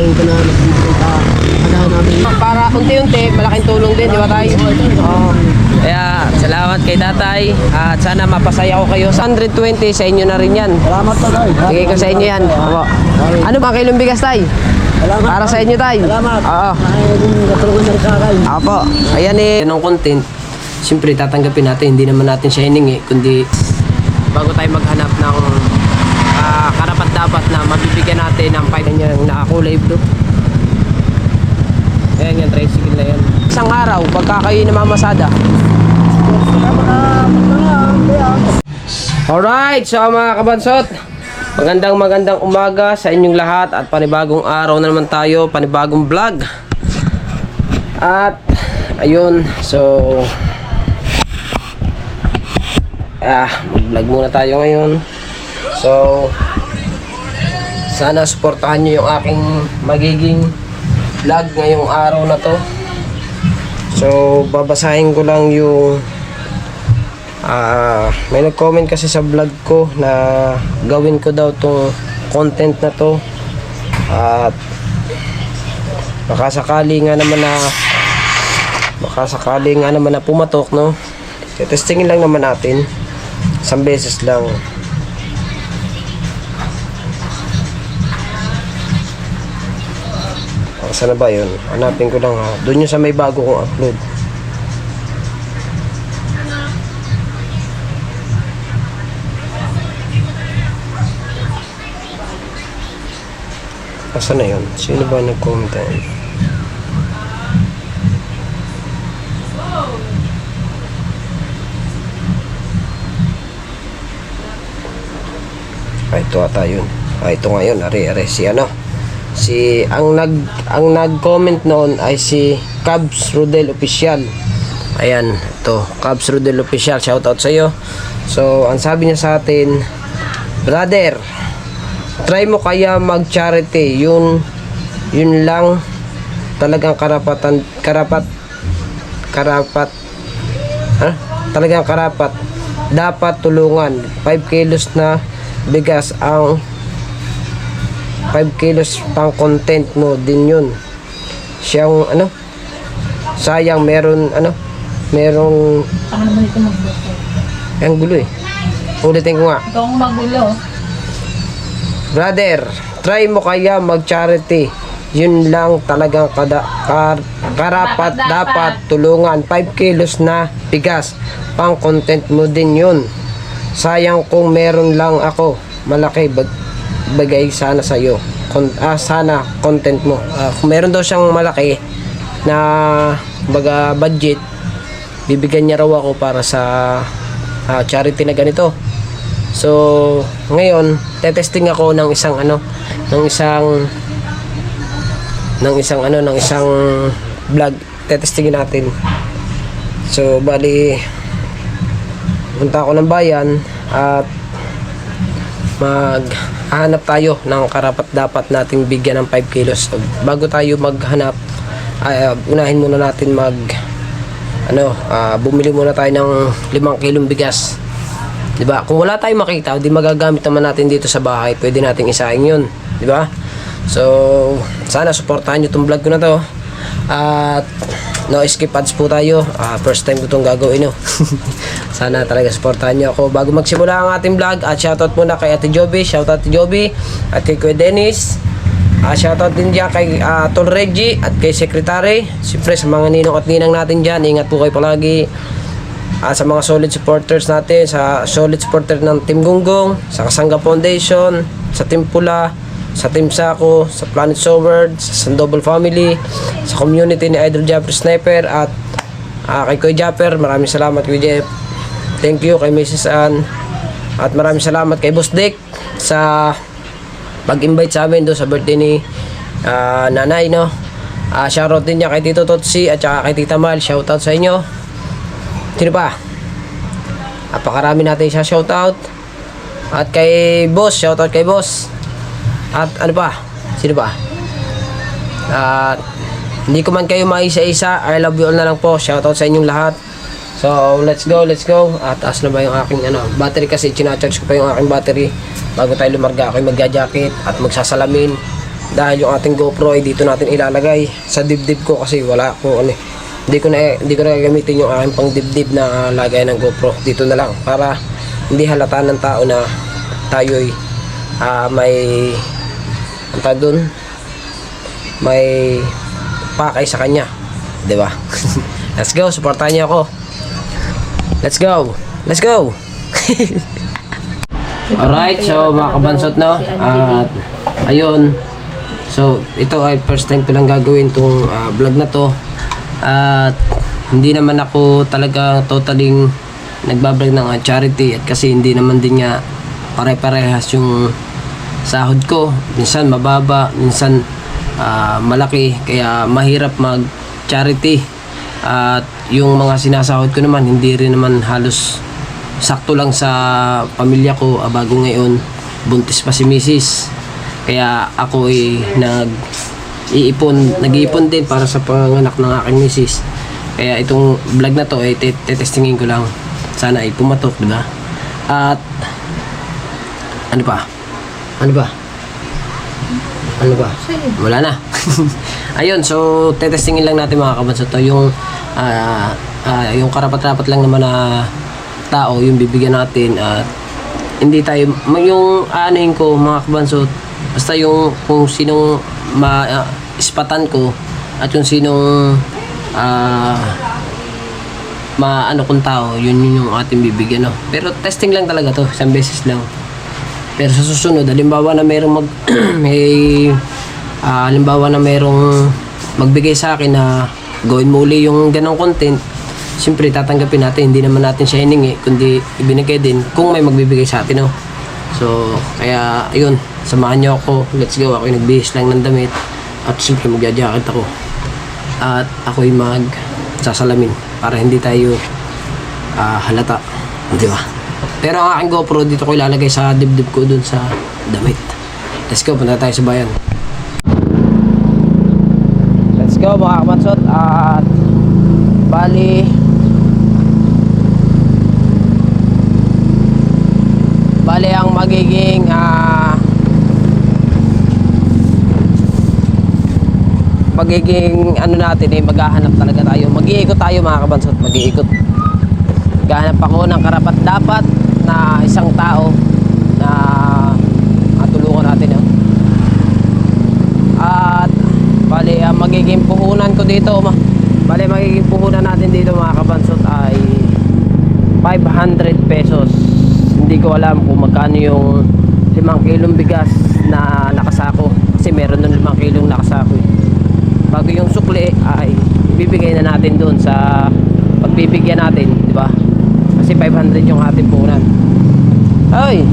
rin ko na nakikita namin. Para unti-unti, malaking tulong din, di ba tayo? Oo. Kaya salamat kay tatay at sana mapasaya ko kayo. 120 sa inyo na rin yan. Salamat to, Tay. Bigay ko sa inyo yan. Opo. Ano ba kilong bigas, tay? Salamat. Para sa inyo, tay. Salamat. Oo. Ay, katulungan na rin sa akin. Apo. Ayan eh. Yan ang content. Siyempre, tatanggapin natin. Hindi naman natin siya hiningi. Kundi bago tayo maghanap ng karapat dapat na mabibigyan natin ng 5 yung nakakulay blue. Ayan yan, tricycle na yan. Isang araw, pagka kayo namamasada. Alright, so mga kabansot, magandang umaga sa inyong lahat at panibagong araw na naman tayo, panibagong vlog. At ayun, so mag-vlog muna tayo ngayon. So sana suportahan nyo yung aking magiging vlog ngayong araw na to. So babasahin ko lang yung may nag-comment kasi sa vlog ko na gawin ko daw tong content na to at makasakali nga naman na pumatok, no? Testingin lang naman natin isang beses lang. Saan na ba yun? Hanapin ko lang ha. Doon yung sa may bago kong upload. Saan na yun? Sino ba nag-comment na yun? Ito ata yun. Ito nga yun. Are si ano? Ang nag-comment noon ay si Cubs Rodel Official. Ayan, ito, Cubs Rodel Official. Shoutout sa iyo. So, ang sabi niya sa atin, brother, try mo kaya mag-charity. Yun lang talagang talagang karapat dapat tulungan. 5 kilos na bigas ang 5 kilos pang content mo din yun. Siyang sayang merong ang gulo eh. Ulitin ko nga. Ikaw ang magulo. Brother, try mo kaya mag-charity. Yun lang talagang karapat dapat tulungan. 5 kilos na bigas pang content mo din yun. Sayang kung meron lang ako. Malaki bagay sana sa iyo. Sana content mo. Kung meron daw siyang malaki na budget, bibigyan niya raw ako para sa charity na ganito. So, ngayon, testing ako ng isang vlog. Testingin natin. So, bali punta ako ng bayan at maghanap tayo ng karapat dapat nating bigyan ng 5 kilos. So, bago tayo maghanap, unahin muna natin bumili muna tayo ng 5 kilong bigas. Diba? Kung wala tayong makita, di magagamit naman natin dito sa bahay, pwede nating isahin yun. Diba? So, sana supportahan nyo itong vlog ko na to. At no skip ads po tayo. First time ko itong gagawin, no? Sana talaga supportahan nyo ako bago magsimula ang ating vlog. At shoutout muna kay Ate Joby. Shoutout Ate Joby. At kay Kuya Dennis. Shoutout din dyan kay Tol Reggie. At kay Secretary. Siyempre sa mga ninong at ninang natin dyan, ingat po kayo palagi. Sa mga solid supporters natin, sa solid supporter ng Team Gunggong, sa Kasangga Foundation, sa Team Pula, sa Team Sako, sa Planet Soward, sa Sandoval Family, sa community ni Idol Japper Sniper, at kay Kuya Japper. Maraming salamat Kuya Jeff. Thank you kay Mrs. Ann. At maraming salamat kay Boss Dick sa pag-invite sa amin doon sa birthday ni nanay, no? Shoutout din niya kay Tito Totsi at saka kay Tita Mal. Shoutout sa inyo. Sino pa? Napakarami natin siya shoutout. At kay Boss, shoutout kay Boss. At ano pa? Sino pa? Hindi ko man kayo maisa-isa. I love you all na lang po. Shoutout sa inyong lahat. So, let's go. At taas na ba yung aking battery kasi chinacharge ko pa yung aking battery bago tayo lumarga. Ako'y magja-jacket at magsasalamin. dahil yung ating GoPro ay dito natin ilalagay sa dibdib ko kasi wala akong ano, hindi ko na gagamitin yung aking pang dibdib na lagay ng GoPro. Dito na lang para hindi halata ng tao na tayo'y may ang tawag dun, may pakay sa kanya, di ba? Let's go, supportahan niyo ako. Let's go. Let's go. Alright, so mga kabansot, no? At ayun. So ito ay first time ko lang gagawin tong vlog na to. At hindi naman ako talaga totaling nagbablog ng charity, at kasi hindi naman din nga pare-parehas yung sahod ko. Minsan mababa, minsan malaki, kaya mahirap mag charity. At yung mga sinasahod ko naman hindi rin naman halos sakto lang sa pamilya ko. Bago ngayon, buntis pa si Mrs. Kaya ako ay nag-iipon din para sa panganak ng aking Mrs. Kaya itong vlog na to ay testingin ko lang. Sana ay pumatok, di ba? At ano pa? Ano ba? Wala na. Ayun, so tetestingin lang natin mga kabansot to yung karapat-dapat lang naman na tao yung bibigyan natin. At hindi tayo yung anuhin ko mga kabansot, basta yung kung sinong ispatan ko at yung sinong maano kong tao, yun yung ating bibigyan, no? Pero testing lang talaga to, isang beses lang. Pero sa susunod, halimbawa na merong halimbawa na merong magbigay sa akin na gawin mo uli yung ganong content, siyempre tatanggapin natin. Hindi naman natin siya hiningi, kundi ibinigay din kung may magbibigay sa atin, no? So kaya ayun, samahan niyo ako. Let's go. Ako yung nagbihis lang ng damit at siyempre magja-jacket ako at ako'y magsasalamin para hindi tayo halata, di ba? Pero ang aking GoPro dito ko ilalagay sa dibdib ko dun sa damit. Let's go, punta tayo sa bayan. Let's go mga kamansot. At bali ang magiging ano natin ay maghahanap talaga tayo. Mag-iikot tayo mga kabansot, mag-iikot. Maghahanap ako ng karapat-dapat na isang tao na matulungan natin, no? At bali magiging puhunan ko dito, magiging puhunan natin dito mga kabansot ay 500 pesos. Hindi ko alam kung magkano yung 5 kilong bigas na nakasako, kasi meron nun 5 kilong nakasako. Bago yung sukli ay ibibigay na natin doon sa pagbibigyan natin, di ba? Kasi 500 yung ating puhunan. Ay!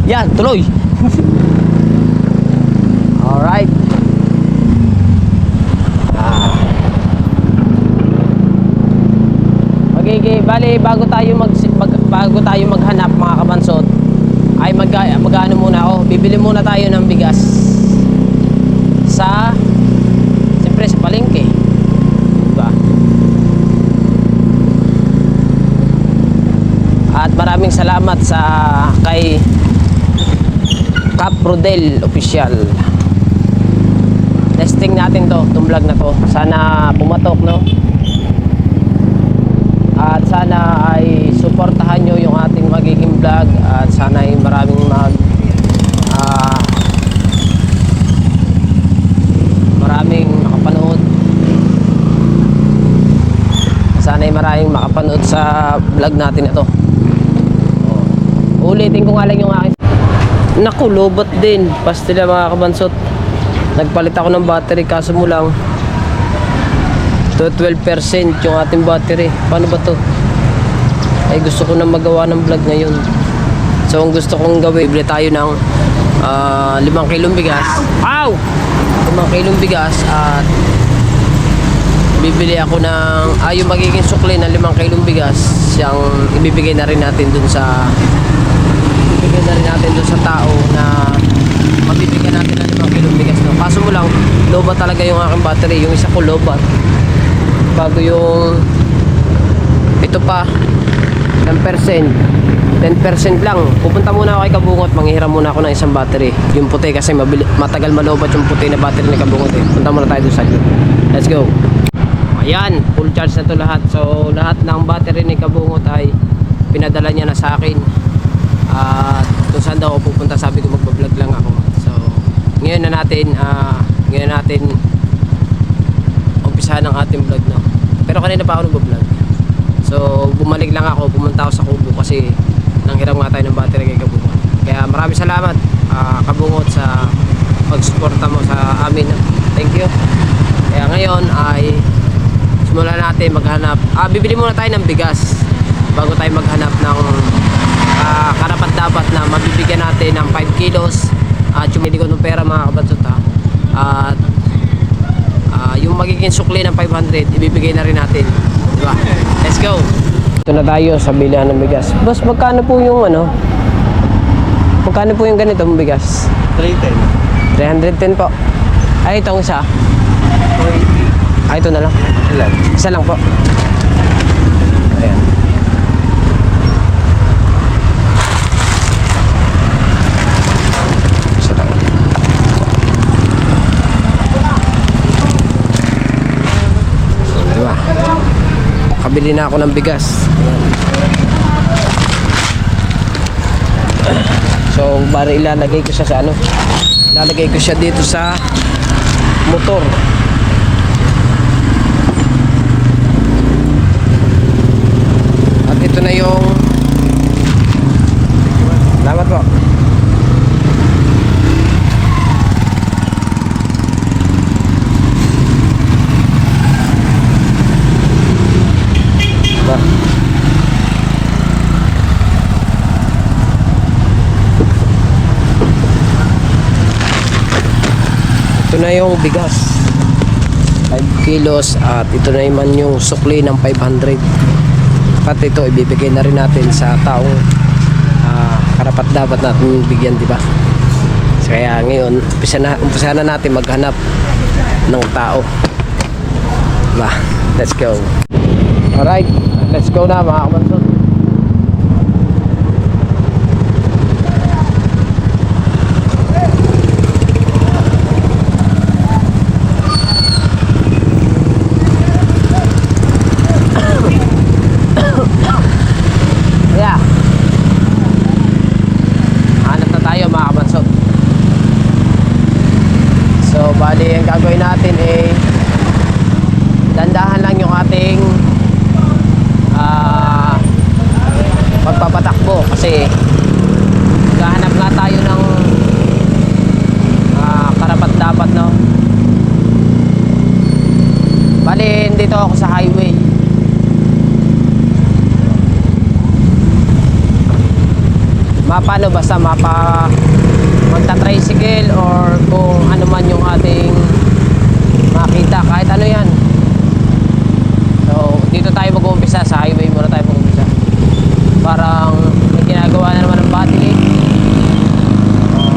Yan, tuloy! Alright. Bali, bago tayo maghanap mga kabansot, ay mag-ano muna ako. Bibili muna tayo ng bigas siyempre sa palengke, diba? At maraming salamat kay Cap Rodel Official. Testing natin itong vlog na to. Sana pumatok, no? At sana ay suportahan nyo yung ating magiging vlog. At sana ay maraming makapanood. Sana ay maraming makapanood sa vlog natin ito. Ulitin ko nga lang yung aking. Naku, lobot din. Pastila mga kabansot. Nagpalit ako ng battery, kaso mo lang to 12% yung ating battery. Paano ba to? Ay gusto ko na magawa ng vlog ngayon. So ang gusto kong gawin, bibili tayo ng 5 kilong bigas. Ow! 5 kilong bigas at bibili ako ng yung magiging sukli ng 5 kilong bigas. Yung ibibigay na rin natin dun sa tao na mabibigyan natin ng 5 kilong bigas, no? Kaso mo lang, lobat talaga yung aking battery. Yung isa ko lobat. Bago yung ito pa ng percent 10% lang. Pupunta muna ako kay Kabungot, manghihiram muna ako ng isang battery. Yung puti kasi matagal malobat yung puti na battery ni Kabungot eh. Punta muna tayo doon sa group. Let's go. Ayan, full charge na to lahat. So lahat ng battery ni Kabungot ay pinadala niya na sa akin. At kung saan daw ako pupunta, sabi ko magbablog lang ako. So ngayon natin umpisahan ng ating vlog, no? Pero kanina pa ako nag-vlog. So bumalik lang ako, pumunta ako sa Kubo kasi nanghiram nga tayo ng battery kay Kabungot. Kaya maraming salamat Kabungot sa pagsuporta mo sa amin. Thank you. Kaya ngayon ay simulan natin maghanap. Bibili muna tayo ng bigas bago tayo maghanap ng karapat dapat na mabibigyan natin ng 5 kilos. At yung ko ng pera mga kabatsot, at yung magiging sukli ng 500 ibibigay na rin natin, diba? Let's go. Ito na tayo sa bilihan ng bigas. Boss, magkano po yung magkano po yung ganitong bigas? 310. 310 po. Ay, itong isa. 280. Ito na lang. Ilan? Isa lang po. Ayan. Isa lang. Diba? Kabili na ako ng bigas. So, bari ilalagay ko siya sa ano? Ilalagay ko siya dito sa motor. At ito na yung salamat po. Ba. Ito na yung bigas 5 kilos at ito na naman yung sukli ng 500. At ito ibibigay na rin natin sa taong karapat dapat natin bigyan, di ba? So, kaya ngayon umpisa na natin maghanap ng tao, diba? Let's go. Alright, let's go na mga kabansot. Bali, ang gagawin natin eh dandahan lang yung ating pagpapatakbo kasi gahanap nga tayo ng karapat dapat, no? Bali, dito ako sa highway. Mapa, no? Basta mapa magta-tricycle or kung ano man yung ating makita, kahit ano yan. So dito tayo mag-uumpisa, sa highway muna tayo mag-uumpisa. Parang may ginagawa na naman ng body,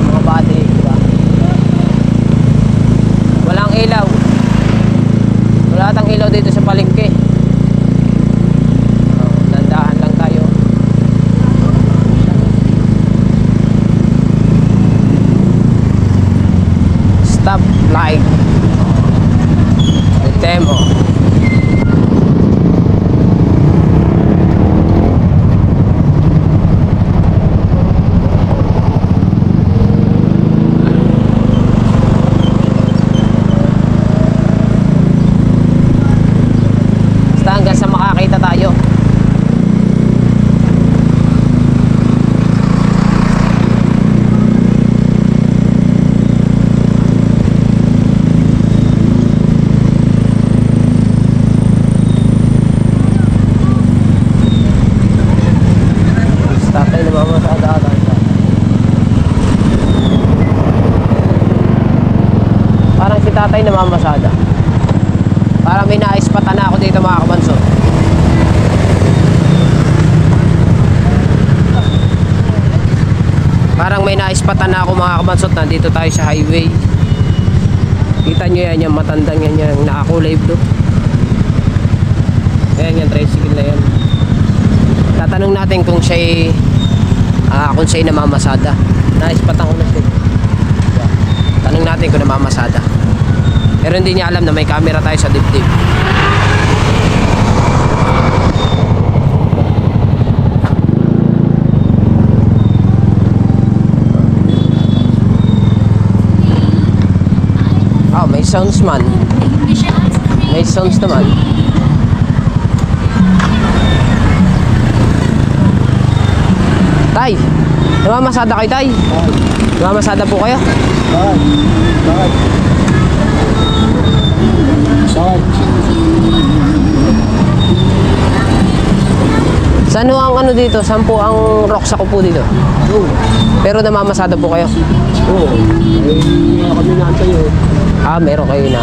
mga body, diba? Walang ilaw, wala tang ilaw dito sa palengke. Dandahan lang tayo. Stop light. Demo. Basta hanggang sa makakita tayo. Parang si tatay namamasada. Parang may naispatan na ako dito mga kabansot. Parang may naispatan na ako mga kabansot. Nandito tayo sa highway. Kita nyo yan, yung matandang yan, yung nakakulay blue. Ayan, yung tricycle na yan. Tatanong natin kung siya'y kung sa'yo namamasada. Naispatan ko na siya. Tanong natin kung namamasada. Pero hindi niya alam na may camera tayo sa dibdib. May sounds man. May sounds naman. Tay, namamasada kayo, Tay? Namamasada po kayo? Bakit? Bakit? Bakit? Saan ho ang ano dito? Saan po ang roksa ko po dito? Oo. Pero namamasada po kayo? Oo. Ay, kami naantay yun. Meron kayo na.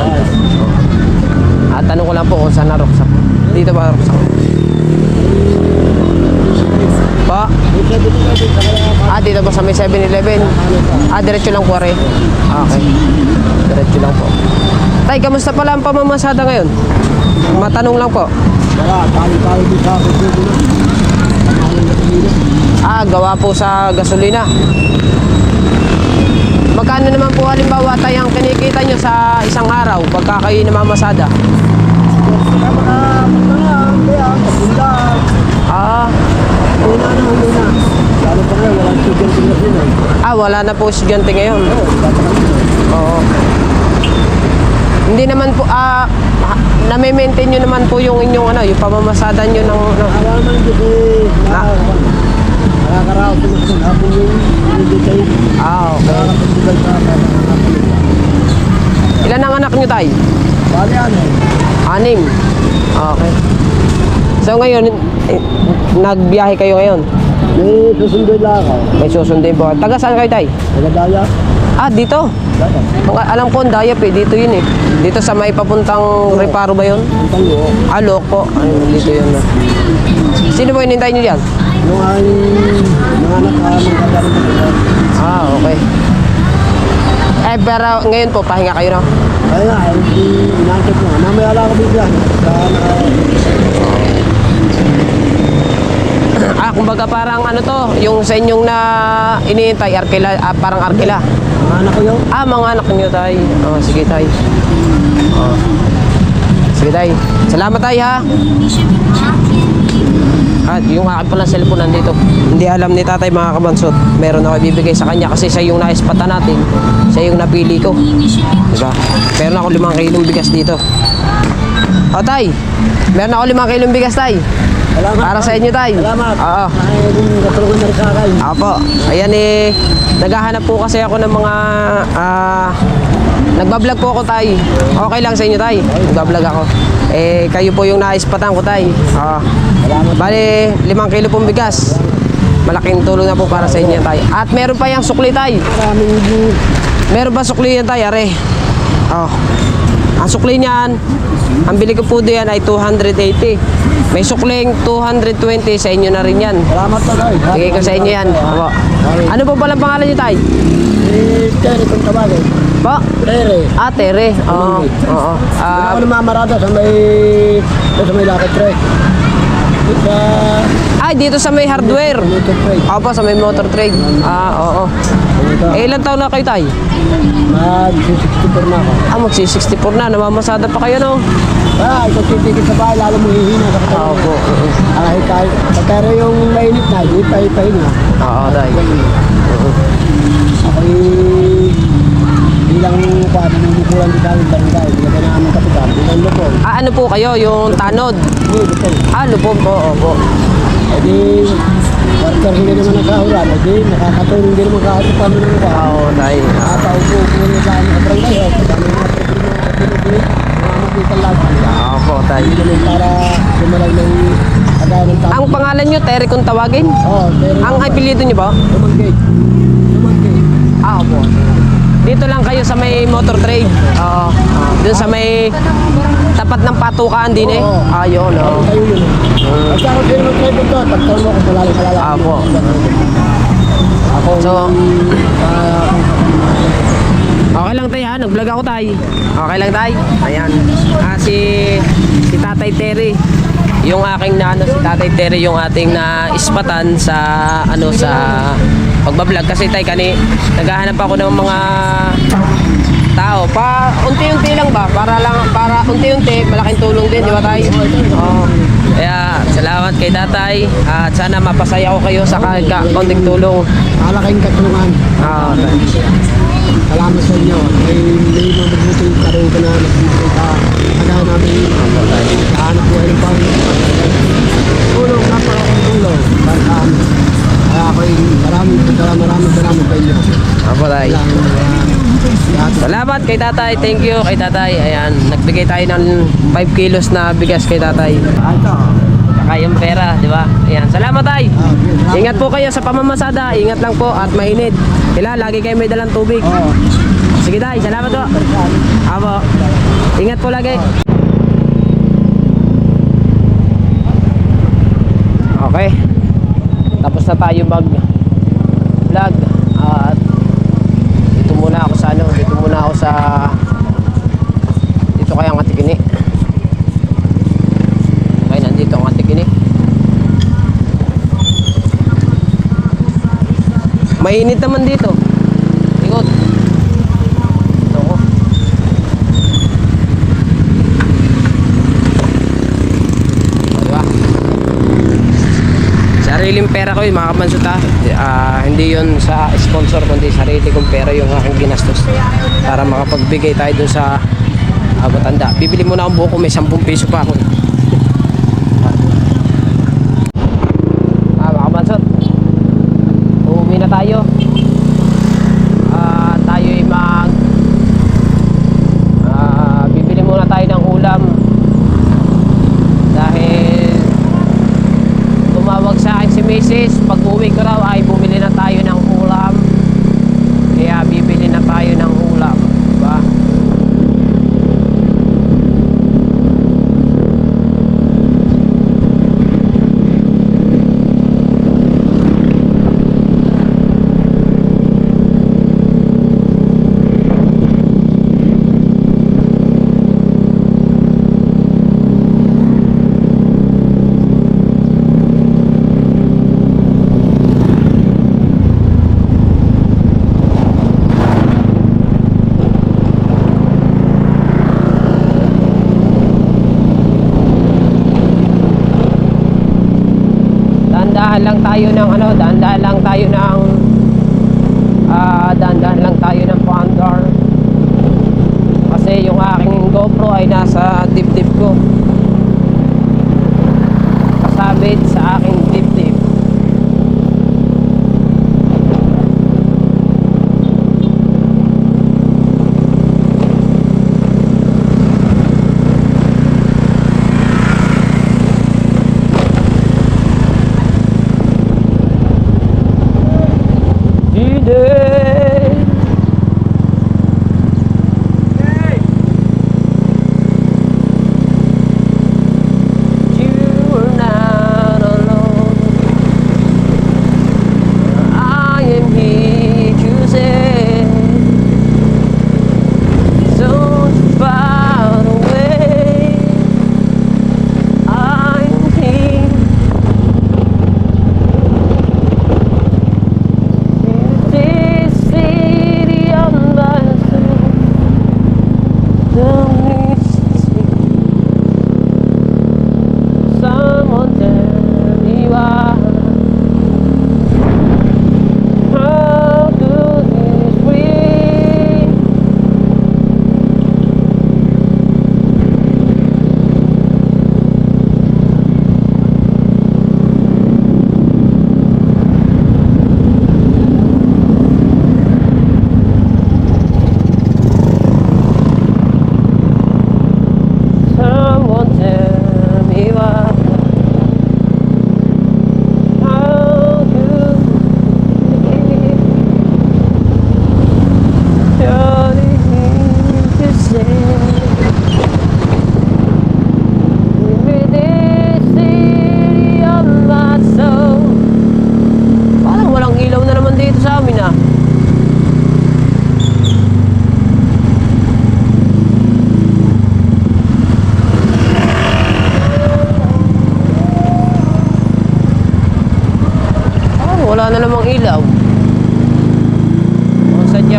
Tanong ko lang po kung saan na roksa po. Dito ba roksa ko? Pa? Dito po sa may 7-Eleven. Diretso lang po rin. Okay. Diretso lang po. Tay, kamusta pala ang pamamasada ngayon? Matanong lang po. Wala, tali-tali din sa akin dito na. Gawa po sa gasolina. Magkano naman po halimbawa tayo ang kinikita nyo sa isang araw pagka kayo namamasada? Kaya kaya, kapundang. Una na, una. Lalo pa nga, walang estudyante na sila. Wala na po estudyante ngayon. Oo, Oo. Hindi naman po, na-maintain nyo naman po yung inyong yung pamamasada nyo ng... Alam naman kasi, nakakaraos naman sa hapon yung detail. Okay. Nakakapagpugal sa hapon. Ilan ang anak nyo, Tay? Bali ano? 6. Okay. So ngayon, nagbiyahe kayo ngayon? May susunduin lang ako. May susundin po. Taga saan kayo, Tay? Nagadaya? Dito. Daya. Alam ko, ang Dayap dito yun eh. Dito sa may papuntang Reparo ba yun? Ang tango. Lok po. Dito yun. Sino po hinintay nyo dyan? Yung mga anak magkakaroon ng ito. Okay. Pero ngayon po, pahinga kayo, no? Kaya nga, inaantay ko nga. Namaya lang kami dyan. Kumbaga parang ano to, yung sa inyong na iniintay, arkila, parang arkila. Mga anak ko yun. Mga anak nyo, Tay. Sige, Tay. Sige, Tay. Salamat, Tay, ha? Yung akin palang cellphone nandito. Hindi alam ni Tatay, mga kabansot. Meron ako ibibigay sa kanya kasi siya yung naispatan natin. Siya yung napili ko. Diba? Meron ako 5 kilong bigas dito. Tay. Meron ako 5 kilong bigas, Tay. Salamat. Para sa inyo, Tay. Salamat. Oo. Ay, katulungan na rin sa akin. Apo. Ayan naghahanap po kasi ako ng mga nagbablog po ako, Tay. Okay lang sa inyo, Tay. Nagbablog ako. Kayo po yung naispatan ko, Tay. Bale, 5 kilo pong bigas. Malaking tulong na po para sa inyo, Tay. At meron pa yung sukli, Tay. Meron pa sukli yan, Tay, are. Ang sukli niyan, ang bili ko po diyan ay 280. May sukling 220, sa inyo na rin yan. Salamat pa, Tay. Bigay ko sa inyo yan. Opo. Ano po palang pangalan niyo, Tay? Tere kung tawagin. Po? Tere. Tere. Oo. Ako namamarada sa may lakad trek. Dito sa may hardware. Motor trade. Opo, sa may motor trade. Oo. Ilan taon na kayo, Tay? Mag-64 na ako. Magsi-64 na. Namamasada pa kayo, no? Ikaw titigil sa bahay, lalo mo hihina sa katawan. Opo. Kahit pero yung mainit na, hindi pa ipahinga. Oo, Tay. Ako'y bilang paano numukulan din kami barangay. Bilagyan na aming kapitan. Bilang lupon. Ano po kayo? Yung tanod? Hindi, lupon. Lupon po. Opo. E di, worker hindi naman nagkahuran. E di, nakakatulong din naman kakatupan mo naman ka. Oo, Tay. Nakataupo na sa aming barangay. Kami mga pinagbilit. Mga mapitan lang. Opo, Tay. Hindi naman para lumalag ng agay ng tao. Ang pangalan nyo, Tere kung tawagin? Oo, pero... Ang apelyido nyo ba? Lumanggate. Opo. Dito lang kayo sa may motor trade. Oo. Doon sa may tapat ng patukaan din eh. Oo. Yun. Tayo yun. Basta ako din mag-try dito. Pagkaroon mo ako palalo sa lalaki. Apo. Ako, Okay lang, Tay, ha? Nag-vlog ako, Tay. Okay lang, Tay. Ayan. Si Tatay Terry. yung aking naano si Tatay Terry yung ating na ispatan sa ano sa pagbablog kasi tay kani naghahanap ako ng mga tao pa unti-unti lang ba para unti-unti malaking tulong din di ba tay? Oo. Kaya salamat kay Tatay at sana mapasaya ko kayo sa kaunting tulong. Malaking katulungan. Salamat sa inyo. May mga mabuting karoon ka na nagbibigay ka. Kagaya namin. Kahanap ko ay pang tulong. Napakaking tulong. Para sa amin. Kaya ako'y maraming salamat sa inyo. Apo tay. Salamat kay Tatay. Thank you kay Tatay. Ayan, nagbigay tayo ng 5 kilos na bigas kay Tatay. Ito. Saka yung pera, di ba? Ayan, salamat tay. Ingat po kayo sa pamamasada. Ingat lang po at mainit. Lagi kayo may dalang tubig. Oo. Sige tay, salamat po. Apo. Ingat po lagi. Okay. Tapos na tayo mag-vlog. At dito muna ako sa dito kaya ang Atikini. Okay, nandito ang Atikini. Mainit naman dito. Ikot. Ito ko. Diba? Sariling pera ko yun mga kapansot ha. Hindi yun sa sponsor kundi sarili kong pera yung aking ginastos para makapagbigay tayo dun sa matanda. Bibili muna ang buko, may 10 piso pa ako. Mga kapansot, uuwi na tayo. Tayo ay bibili muna tayo ng ulam dahil tumawag sa akin si Mrs. Pag uwi ko raw ay bumili na tayo ng ulam. Kaya bibili na tayo ng ulam, diba? Dahan-dahan lang tayo ng Pandar kasi yung aking GoPro ay nasa dibdib ko, kasabit sa aking dibdib.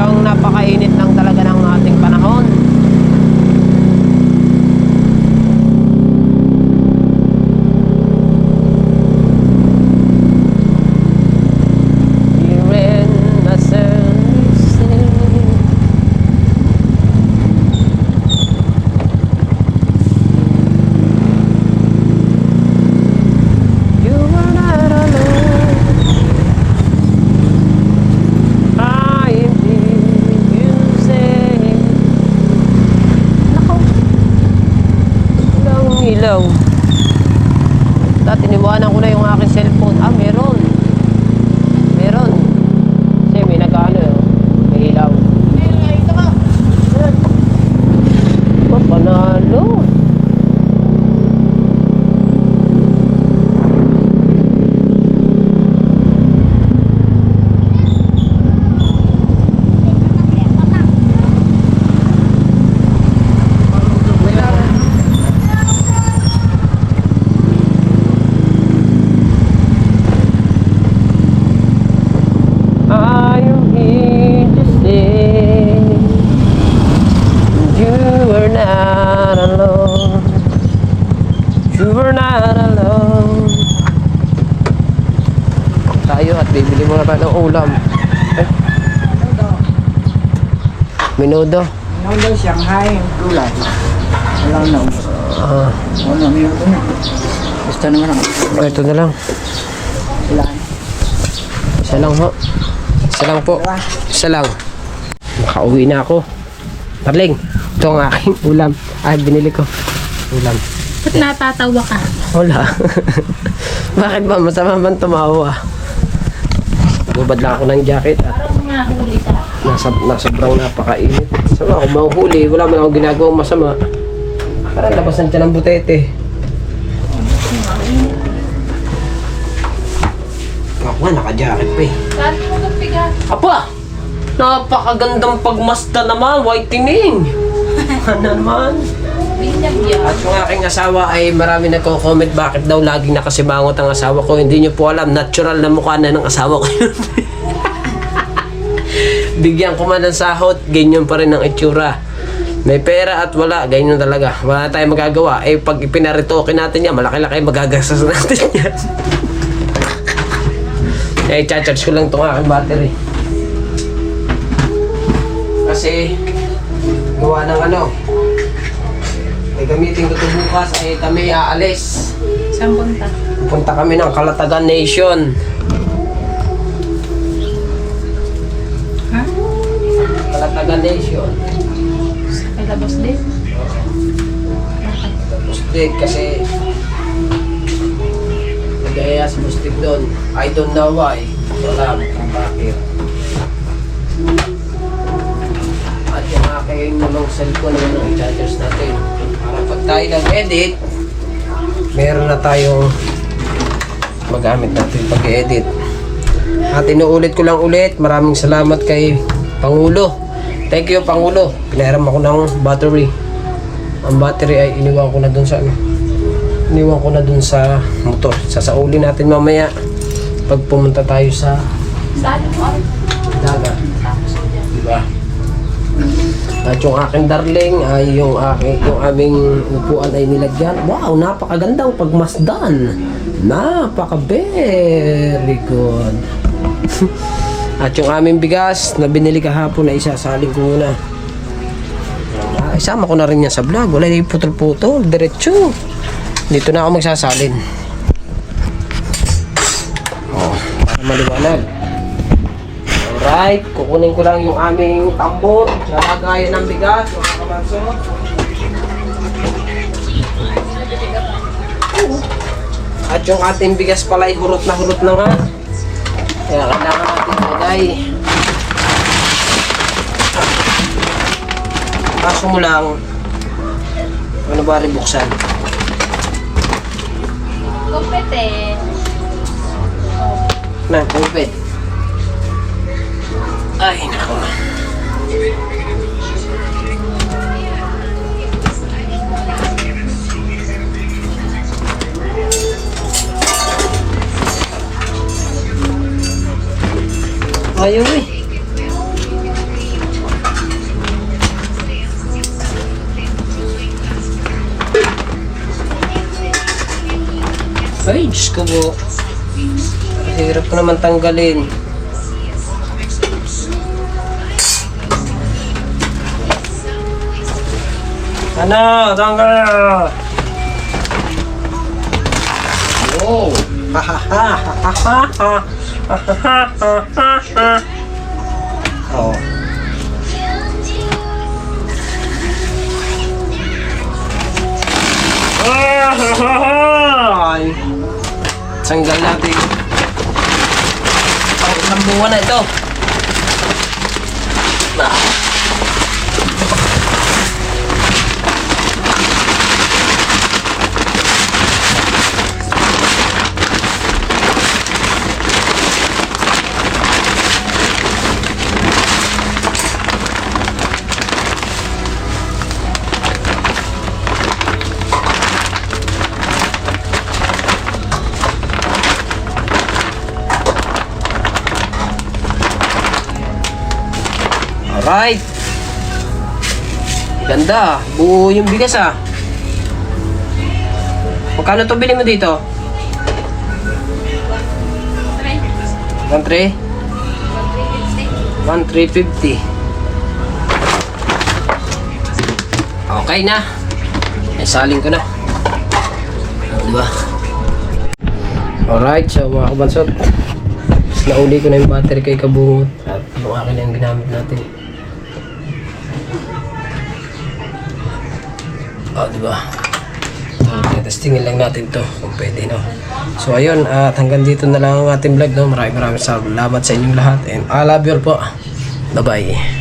sadyang napakainit lang talaga ng ating panahon. Ilaw. Dati iniwanan ko na yung aking cellphone. Ah, meron. Meron. Kasi may nag-ano, may ilaw. Oh, panalo. Tayo at bibili muna tayo ng ulam. Minudo. Minudo, Shanghai, gulay. Wala na. Wala, minudo na. Gusto naman ako. Ito na lang. Ilan? Isa lang ho. Isa lang po. Isa lang. Makauwi na ako. Darling, ito ang aking ulam. Ay, binili ko. Ulam. Ba't natatawa ka? Wala. Bakit ba? Masama bang tumawa? Bubad lang ako ng jacket at Parang mga huli ka. sobrang napakainit. Sama ako mahuhuli. Wala man akong ginagawang masama. Parang labasan siya ng butete. Ako nga, naka-jacket pa eh. Saan mo magpigas? Apa! Napakagandang pagmasda naman, whitening! Ano naman? Binyag yan. At yung aking asawa ay marami nagko-comment bakit daw laging nakasimangot ang asawa ko. Hindi nyo po alam, natural na mukha na ng asawa ko yun. Bigyan ko man ng sahot, ganyan pa rin ang itsura. May pera at wala, ganyan talaga. Wala na tayong magagawa. Eh pag ipinaritoke natin yan, malaki-laki magagastos natin yan. Eh, charge ko lang itong aking battery. Kasi, gawa ng ano, ay gamitin ko ito bukas ay kami aalis. Saan punta? Punta kami ng Kalatagan Nation. Ha? Kalatagan Nation. May labas din? Bustig kasi nag-aya si Bustig doon. I don't know why. Wala kung bakit. At yung aking namang cellphone naman ang chargers natin. Para pag tayo nag-edit, meron na tayong magamit natin pag-edit. At inuulit ko lang ulit, maraming salamat kay Pangulo. Thank you, Pangulo. Pinahiram ako ng battery. Ang battery ay iniwan ko na dun sa ano. Iniwan ko na dun sa motor. Sasaulin natin mamaya pag pumunta tayo sa Saan mo? dagat. Diba? At yung aking darling ay yung aming upuan ay nilagyan. Wow, napakagandang pagmasdan. Very good. At yung aming bigas na binili kahapon na isasaling ko muna. Isama ko na rin yan sa vlog. Wala yung putol-putol. Diretso. Dito na ako magsasalin. Oh, para maliwanag. Alright, kukunin ko lang yung aming tambor na lagayan ng bigas, mga kamanso. At yung ating bigas pala ay hurot na nga. Kaya kailangan natin ilagay. Kaso mo lang, ano ba rin buksan? Kumpete. Na, pulpit. Ay, nako. Ayaw eh. Diyos ko po. Hirap ko naman tanggalin. Ano? Tanggal! Oh! Ha ha ha ha ha ha ha ha ha ha. Oh. Ay. Tanggal natin. Pang isang buwan na ito. Alright. Ganda. Buo yung bigas ah. Magkano to bili mo dito? 1,350. 1,350. Okay na. Ay, saling ko na. Diba? Alright, so mga kabansot, nauli ko na yung battery kay Kabungot at yung akin na yung ginamit natin. Diba? Testingin lang natin to kung pwede, no? So ayun, at hanggang dito na lang ang ating vlog, no? Maraming salamat sa inyong lahat and I love you all po. Bye bye.